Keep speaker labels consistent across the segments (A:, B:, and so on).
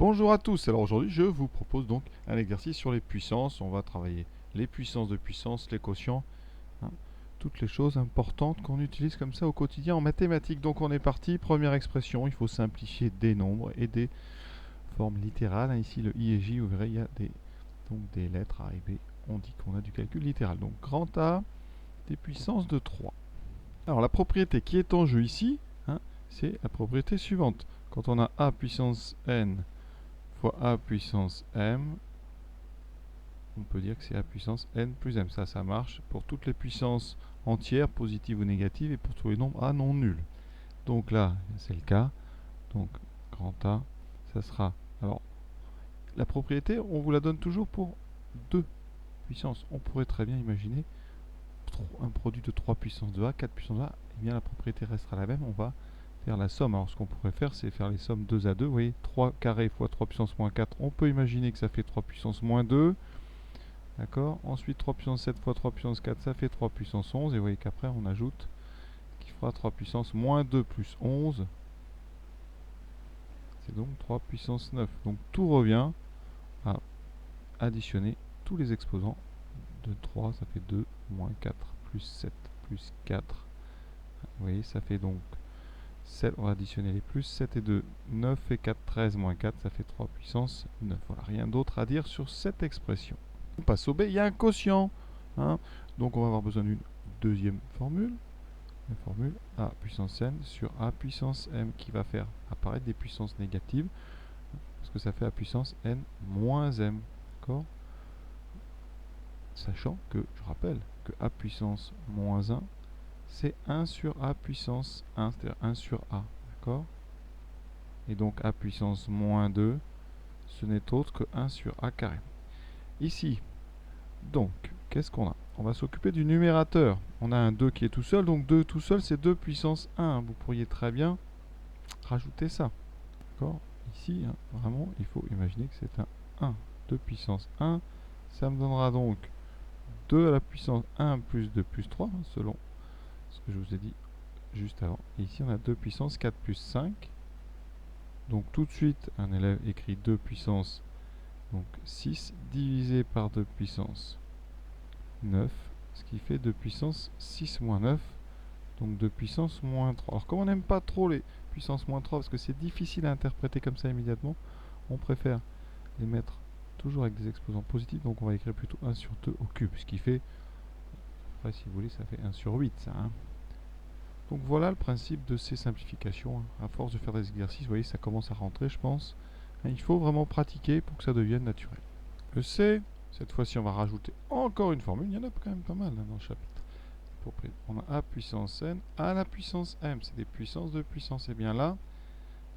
A: Bonjour à tous, alors aujourd'hui je vous propose donc un exercice sur les puissances. On va travailler les puissances de puissance, les quotients, hein, toutes les choses importantes qu'on utilise comme ça au quotidien en mathématiques. Donc on est parti, première expression, il faut simplifier des nombres et des formes littérales. Ici le I et J, vous verrez il y a donc des lettres A et B. On dit qu'on a du calcul littéral. Donc grand A des puissances de 3. Alors la propriété qui est en jeu ici, hein, c'est la propriété suivante. Quand on a A puissance n fois A puissance m, on peut dire que c'est A puissance n plus m. Ça marche pour toutes les puissances entières, positives ou négatives, et pour tous les nombres A non nuls. Donc là, c'est le cas. Donc, grand A, ça sera... Alors, la propriété, on vous la donne toujours pour 2 puissances. On pourrait très bien imaginer un produit de 3 puissances de A, 4 puissances de A. Eh bien, la propriété restera la même. On va faire la somme. Alors, ce qu'on pourrait faire, c'est faire les sommes 2 à 2. Vous voyez, 3 carré fois 3 puissance moins 4. On peut imaginer que ça fait 3 puissance moins 2. D'accord. Ensuite, 3 puissance 7 fois 3 puissance 4, ça fait 3 puissance 11. Et vous voyez qu'après, on ajoute qui fera 3 puissance moins 2 plus 11. C'est donc 3 puissance 9. Donc, tout revient à additionner tous les exposants de 3. Ça fait 2 moins 4 plus 7 plus 4. Vous voyez, ça fait donc 7. On va additionner les plus. 7 et 2, 9 et 4, 13 moins 4. Ça fait 3 puissance 9. Voilà, rien d'autre à dire sur cette expression. On passe au B, il y a un quotient. Hein. Donc on va avoir besoin d'une deuxième formule. La formule A puissance n sur A puissance m qui va faire apparaître des puissances négatives. Parce que ça fait A puissance n moins m. D'accord. Sachant que, je rappelle, que A puissance moins 1, c'est 1 sur A puissance 1, c'est-à-dire 1 sur A. D'accord. Et donc A puissance moins 2, ce n'est autre que 1 sur A carré. Ici, donc, qu'est-ce qu'on a? On va s'occuper du numérateur. On a un 2 qui est tout seul, donc 2 tout seul, c'est 2 puissance 1. Vous pourriez très bien rajouter ça. D'accord? Ici, hein, vraiment, il faut imaginer que c'est un 1. 2 puissance 1. Ça me donnera donc 2 à la puissance 1 plus 2 plus 3, hein, selon ce que je vous ai dit juste avant. Et ici, on a 2 puissance 4 plus 5. Donc, tout de suite, un élève écrit 2 puissance donc 6 divisé par 2 puissance 9, ce qui fait 2 puissance 6 moins 9, donc 2 puissance moins 3. Alors comme on n'aime pas trop les puissances moins 3, parce que c'est difficile à interpréter comme ça immédiatement, on préfère les mettre toujours avec des exposants positifs, donc on va écrire plutôt 1 sur 2 au cube, ce qui fait, après si vous voulez, ça fait 1 sur 8, ça, hein. Donc voilà le principe de ces simplifications, hein. À force de faire des exercices, vous voyez, ça commence à rentrer, je pense. Il faut vraiment pratiquer pour que ça devienne naturel. Le C, cette fois-ci, on va rajouter encore une formule. Il y en a quand même pas mal hein, dans le chapitre. On a A puissance n à la puissance m. C'est des puissances de puissance. Et bien là,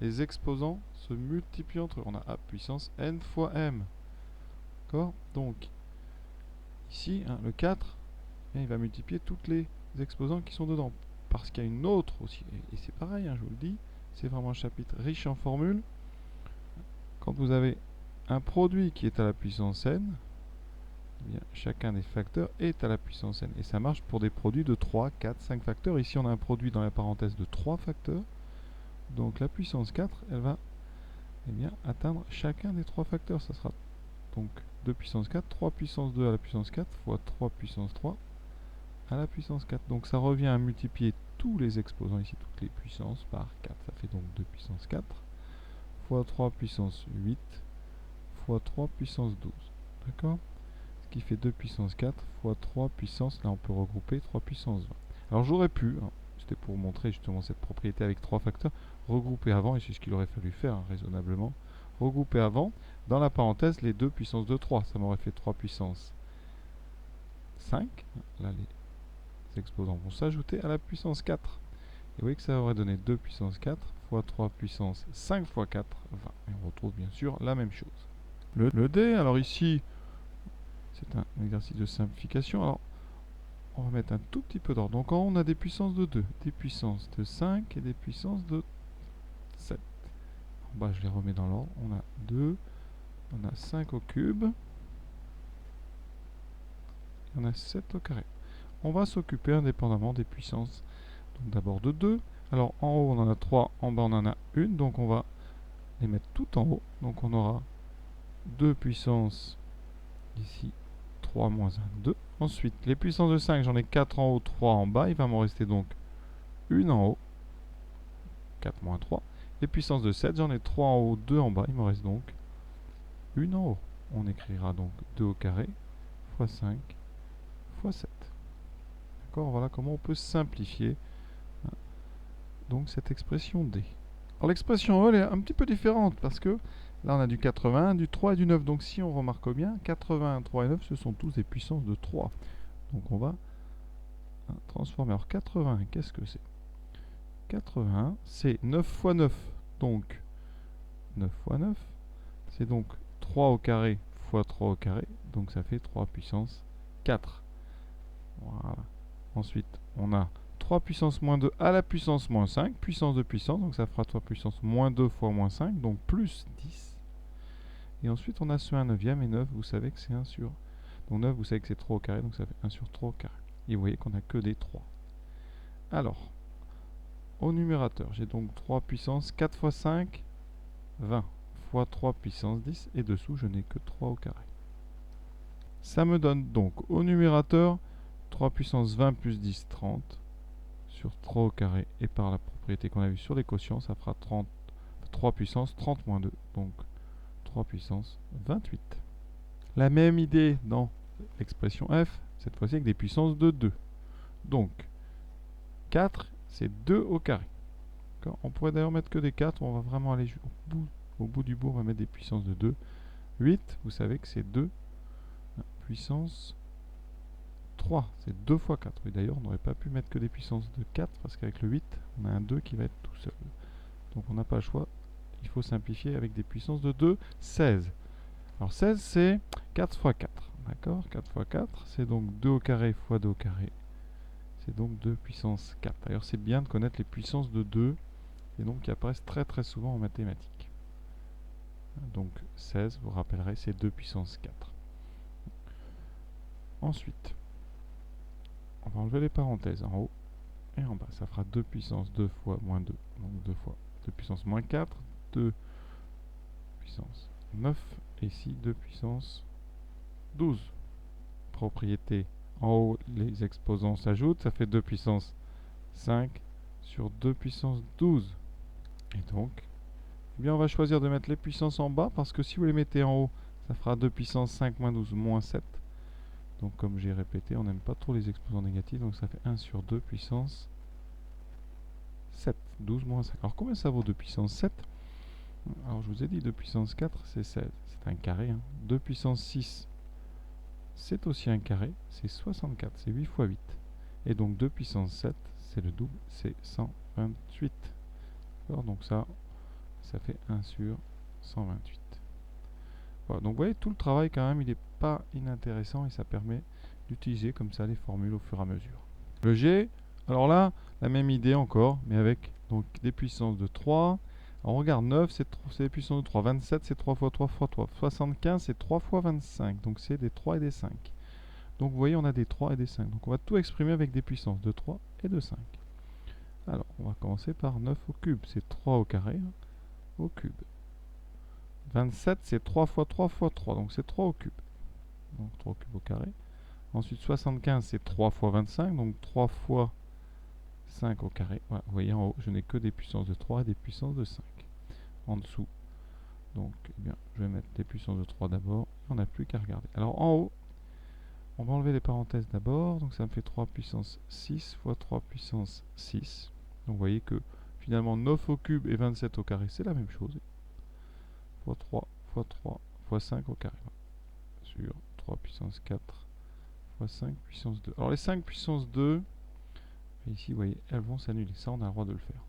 A: les exposants se multiplient entre eux. On a A puissance n fois m. D'accord. Donc, ici, hein, le 4, il va multiplier toutes les exposants qui sont dedans. Parce qu'il y a une autre aussi. Et c'est pareil, hein, je vous le dis. C'est vraiment un chapitre riche en formules. Quand vous avez un produit qui est à la puissance n, bien, chacun des facteurs est à la puissance n. Et ça marche pour des produits de 3, 4, 5 facteurs. Ici, on a un produit dans la parenthèse de 3 facteurs. Donc la puissance 4, elle va bien, atteindre chacun des 3 facteurs. Ça sera donc 2 puissance 4, 3 puissance 2 à la puissance 4, fois 3 puissance 3 à la puissance 4. Donc ça revient à multiplier tous les exposants ici, toutes les puissances, par 4. Ça fait donc 2 puissance 4, fois 3 puissance 8, fois 3 puissance 12. D'accord? Qui fait 2 puissance 4 fois 3 puissance, là on peut regrouper 3 puissance 20. Alors j'aurais pu, hein, c'était pour montrer justement cette propriété avec 3 facteurs, regrouper avant, et c'est ce qu'il aurait fallu faire hein, raisonnablement, regrouper avant, dans la parenthèse, les 2 puissance de 3, ça m'aurait fait 3 puissance 5, là les exposants vont s'ajouter à la puissance 4. Et vous voyez que ça aurait donné 2 puissance 4 fois 3 puissance 5 fois 4, 20. Et on retrouve bien sûr la même chose. Le D, alors ici, c'est un exercice de simplification. Alors, on va mettre un tout petit peu d'ordre. Donc, en haut, on a des puissances de 2, des puissances de 5 et des puissances de 7. En bas, je les remets dans l'ordre. On a 2, on a 5 au cube, et on a 7 au carré. On va s'occuper indépendamment des puissances. Donc, d'abord de 2. Alors, en haut, on en a 3, en bas, on en a 1. Donc, on va les mettre tout en haut. Donc on aura 2 puissance ici, 3 moins 1, 2. Ensuite, les puissances de 5, j'en ai 4 en haut, 3 en bas. Il va m'en rester donc une en haut, 4 moins 3. Les puissances de 7, j'en ai 3 en haut, 2 en bas. Il me reste donc une en haut. On écrira donc 2 au carré fois 5 fois 7. D'accord? Voilà comment on peut simplifier donc cette expression D. Alors l'expression E, elle est un petit peu différente parce que là on a du 80, du 3 et du 9. Donc si on remarque bien, 80, 3 et 9, ce sont tous des puissances de 3. Donc on va transformer. Alors 80, qu'est-ce que c'est? 80, c'est 9 fois 9. Donc 9 fois 9, c'est donc 3 au carré fois 3 au carré. Donc ça fait 3 puissance 4. Voilà. Ensuite, on a 3 puissance moins 2 à la puissance moins 5, puissance de puissance, donc ça fera 3 puissance moins 2 fois moins 5, donc plus 10. Et ensuite, on a ce 1 neuvième, et 9, vous savez que c'est 1 sur... Donc 9, vous savez que c'est 3 au carré, donc ça fait 1 sur 3 au carré. Et vous voyez qu'on n'a que des 3. Alors, au numérateur, j'ai donc 3 puissance 4 fois 5, 20, fois 3 puissance 10, et dessous, je n'ai que 3 au carré. Ça me donne donc au numérateur 3 puissance 20 plus 10, 30, sur 3 au carré, et par la propriété qu'on a vue sur les quotients, ça fera 3 puissance 30 moins 2, donc 3 puissance 28. La même idée dans l'expression f, cette fois-ci avec des puissances de 2. Donc 4, c'est 2 au carré. On pourrait d'ailleurs mettre que des 4, on va vraiment aller au bout du bout, on va mettre des puissances de 2. 8, vous savez que c'est 2 puissance 3, c'est 2 fois 4. Et d'ailleurs, on n'aurait pas pu mettre que des puissances de 4, parce qu'avec le 8, on a un 2 qui va être tout seul. Donc on n'a pas le choix, il faut simplifier avec des puissances de 2, 16. Alors 16, c'est 4 fois 4. D'accord? 4 fois 4, c'est donc 2 au carré fois 2 au carré. C'est donc 2 puissance 4. D'ailleurs, c'est bien de connaître les puissances de 2, et donc qui apparaissent très très souvent en mathématiques. Donc 16, vous rappellerez, c'est 2 puissance 4. Ensuite, on va enlever les parenthèses en haut et en bas. Ça fera 2 puissance 2 fois moins 2. Donc 2 fois 2 puissance moins 4, 2 puissance 9. Et ici, 2 puissance 12. Propriété. En haut, les exposants s'ajoutent. Ça fait 2 puissance 5 sur 2 puissance 12. Et donc, eh bien, on va choisir de mettre les puissances en bas parce que si vous les mettez en haut, ça fera 2 puissance 5 moins 12 moins 7. Donc comme j'ai répété, on n'aime pas trop les exposants négatifs, donc ça fait 1 sur 2 puissance 7, 12 moins 5. Alors combien ça vaut 2 puissance 7? Alors je vous ai dit 2 puissance 4, c'est 16, c'est un carré. 2 puissance 6, c'est aussi un carré, c'est 64, c'est 8 fois 8. Et donc 2 puissance 7, c'est le double, c'est 128. Alors donc ça fait 1 sur 128. Voilà, donc vous voyez, tout le travail quand même, il n'est pas inintéressant et ça permet d'utiliser comme ça les formules au fur et à mesure. Le G, alors là, la même idée encore, mais avec donc des puissances de 3. Alors on regarde 9, c'est des puissances de 3. 27, c'est 3 fois 3 fois 3. 75, c'est 3 fois 25. Donc c'est des 3 et des 5. Donc vous voyez, on a des 3 et des 5. Donc on va tout exprimer avec des puissances de 3 et de 5. Alors, on va commencer par 9 au cube. C'est 3 au carré au cube. 27, c'est 3 fois 3 fois 3. Donc c'est 3 au cube. Donc 3 au cube au carré. Ensuite, 75, c'est 3 fois 25. Donc 3 fois 5 au carré. Voilà, vous voyez, en haut, je n'ai que des puissances de 3 et des puissances de 5. En dessous, donc, eh bien, je vais mettre des puissances de 3 d'abord. On n'a plus qu'à regarder. Alors, en haut, on va enlever les parenthèses d'abord. Donc, ça me fait 3 puissance 6 fois 3 puissance 6. Donc, vous voyez que, finalement, 9 au cube et 27 au carré, c'est la même chose. Fois 3, fois 3, fois 5 au carré. Sur 3 puissance 4 fois 5 puissance 2. Alors, les 5 puissance 2... Et ici, vous voyez, elles vont s'annuler. Ça, on a le droit de le faire.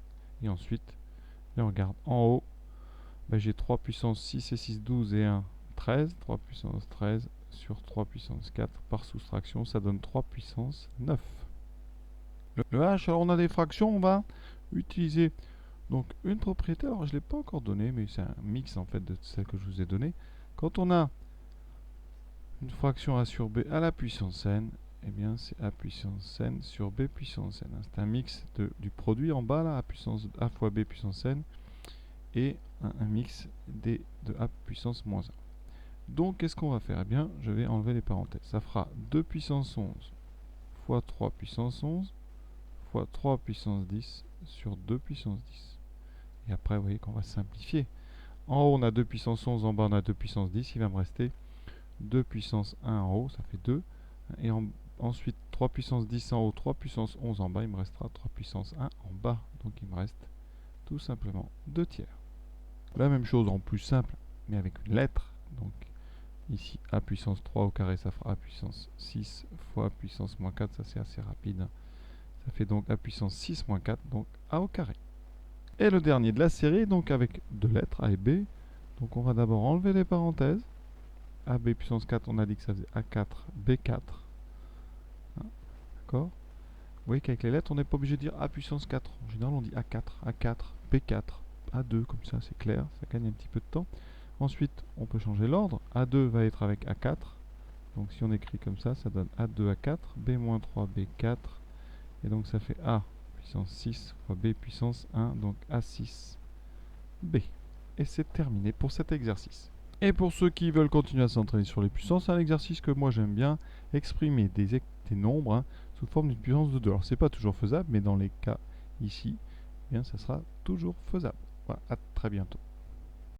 A: Et ensuite, et on regarde en haut. Ben, j'ai 3 puissance 6 et 6, 12 et 1, 13. 3 puissance 13 sur 3 puissance 4 par soustraction, ça donne 3 puissance 9. Le H, alors on a des fractions, on va utiliser donc une propriété. Alors je ne l'ai pas encore donné, mais c'est un mix en fait de celle que je vous ai donnée. Quand on a une fraction A sur B à la puissance n, eh bien c'est A puissance n sur B puissance n. C'est un mix du produit en bas, là, A fois B puissance n, et un mix de a puissance moins 1. Donc, qu'est-ce qu'on va faire? Eh bien, je vais enlever les parenthèses. Ça fera 2 puissance 11 fois 3 puissance 11 fois 3 puissance 10 sur 2 puissance 10. Et après, vous voyez qu'on va simplifier. En haut, on a 2 puissance 11, en bas, on a 2 puissance 10. Il va me rester 2 puissance 1 en haut, ça fait 2. Et ensuite, 3 puissance 10 en haut, 3 puissance 11 en bas, il me restera 3 puissance 1 en bas. Donc, il me reste tout simplement 2 tiers. La même chose en plus simple, mais avec une lettre. Donc, ici, a puissance 3 au carré, ça fera a puissance 6 fois a puissance moins 4, ça c'est assez rapide. Ça fait donc a puissance 6 moins 4, donc a au carré. Et le dernier de la série, donc avec deux lettres, a et b. Donc on va d'abord enlever les parenthèses. AB puissance 4, on a dit que ça faisait A4, B4. Hein, d'accord? Vous voyez qu'avec les lettres, on n'est pas obligé de dire A puissance 4. En général, on dit A4, A4, B4, A2, comme ça c'est clair, ça gagne un petit peu de temps. Ensuite, on peut changer l'ordre. A2 va être avec A4. Donc si on écrit comme ça, ça donne A2, A4, B-3, B4. Et donc ça fait A puissance 6 fois B puissance 1, donc A6, B. Et c'est terminé pour cet exercice. Et pour ceux qui veulent continuer à s'entraîner sur les puissances, un exercice que moi j'aime bien, exprimer des nombres sous forme d'une puissance de 2. Alors c'est pas toujours faisable, mais dans les cas ici, eh bien ça sera toujours faisable. Voilà, à très bientôt.